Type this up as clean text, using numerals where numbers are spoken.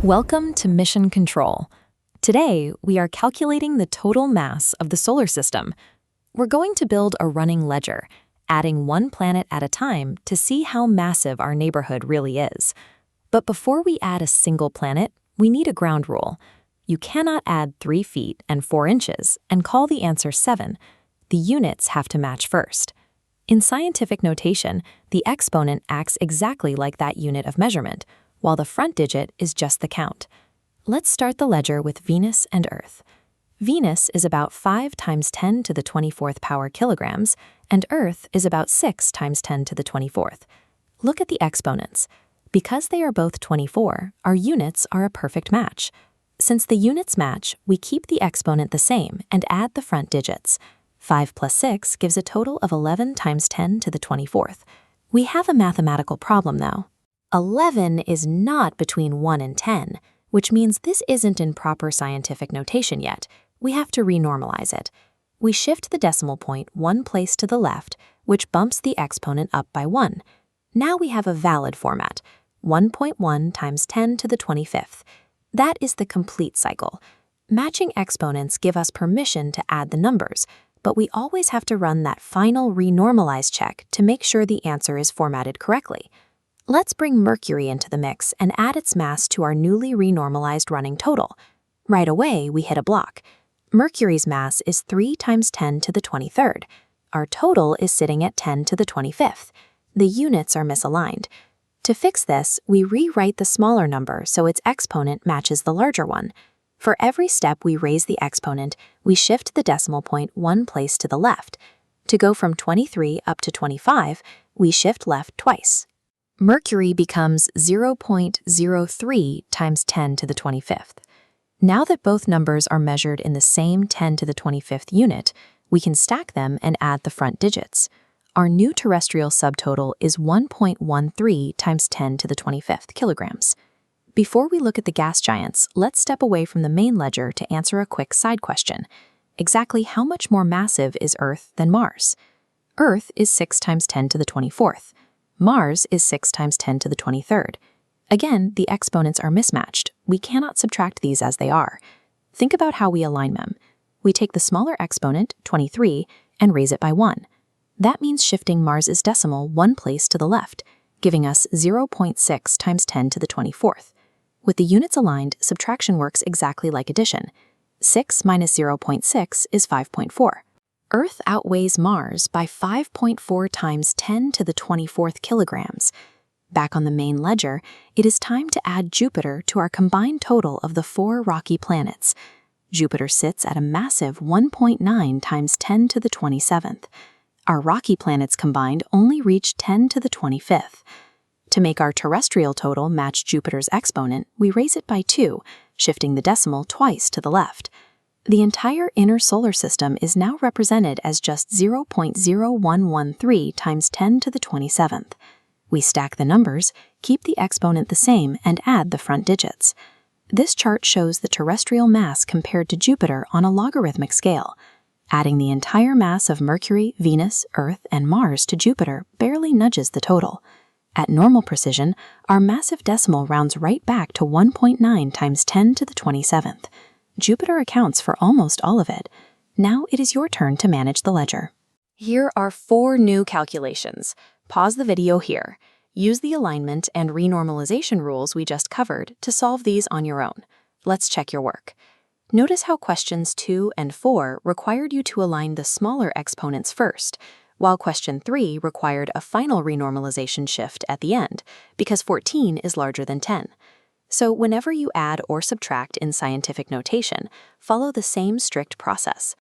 Welcome to Mission Control. Today, we are calculating the total mass of the solar system. We're going to build a running ledger, adding one planet at a time to see how massive our neighborhood really is. But before we add a single planet, we need a ground rule. You cannot add 3 feet and 4 inches and call the answer 7. The units have to match first. In scientific notation, the exponent acts exactly like that unit of measurement, while the front digit is just the count. Let's start the ledger with Venus and Earth. Venus is about 5 times 10 to the 24th power kilograms, and Earth is about 6 times 10 to the 24th. Look at the exponents. Because they are both 24, our units are a perfect match. Since the units match, we keep the exponent the same and add the front digits. 5 plus 6 gives a total of 11 times 10 to the 24th. We have a mathematical problem, though. 11 is not between 1 and 10, which means this isn't in proper scientific notation yet. We have to renormalize it. We shift the decimal point 1 place to the left, which bumps the exponent up by 1. Now we have a valid format, 1.1 times 10 to the 25th. That is the complete cycle. Matching exponents give us permission to add the numbers, but we always have to run that final renormalize check to make sure the answer is formatted correctly. Let's bring Mercury into the mix and add its mass to our newly renormalized running total. Right away, we hit a block. Mercury's mass is 3 times 10 to the 23rd. Our total is sitting at 10 to the 25th. The units are misaligned. To fix this, we rewrite the smaller number so its exponent matches the larger one. For every step we raise the exponent, we shift the decimal point 1 place to the left. To go from 23 up to 25, we shift left twice. Mercury becomes 0.03 times 10 to the 25th. Now that both numbers are measured in the same 10 to the 25th unit, we can stack them and add the front digits. Our new terrestrial subtotal is 1.13 times 10 to the 25th kilograms. Before we look at the gas giants, let's step away from the main ledger to answer a quick side question. Exactly how much more massive is Earth than Mars? Earth is 6 times 10 to the 24th. Mars is 6 times 10 to the 23rd. Again, the exponents are mismatched. We cannot subtract these as they are. Think about how we align them. We take the smaller exponent, 23, and raise it by 1. That means shifting Mars's decimal 1 place to the left, giving us 0.6 times 10 to the 24th. With the units aligned, subtraction works exactly like addition. 6 minus 0.6 is 5.4. Earth outweighs Mars by 5.4 times 10 to the 24th kilograms. Back on the main ledger, it is time to add Jupiter to our combined total of the 4 rocky planets. Jupiter sits at a massive 1.9 times 10 to the 27th. Our rocky planets combined only reach 10 to the 25th. To make our terrestrial total match Jupiter's exponent, we raise it by 2, shifting the decimal twice to the left. The entire inner solar system is now represented as just 0.0113 times 10 to the 27th. We stack the numbers, keep the exponent the same, and add the front digits. This chart shows the terrestrial mass compared to Jupiter on a logarithmic scale. Adding the entire mass of Mercury, Venus, Earth, and Mars to Jupiter barely nudges the total. At normal precision, our massive decimal rounds right back to 1.9 times 10 to the 27th. Jupiter accounts for almost all of it. Now it is your turn to manage the ledger. Here are 4 new calculations. Pause the video here. Use the alignment and renormalization rules we just covered to solve these on your own. Let's check your work. Notice how questions 2 and 4 required you to align the smaller exponents first, while question 3 required a final renormalization shift at the end, because 14 is larger than 10. So whenever you add or subtract in scientific notation, follow the same strict process.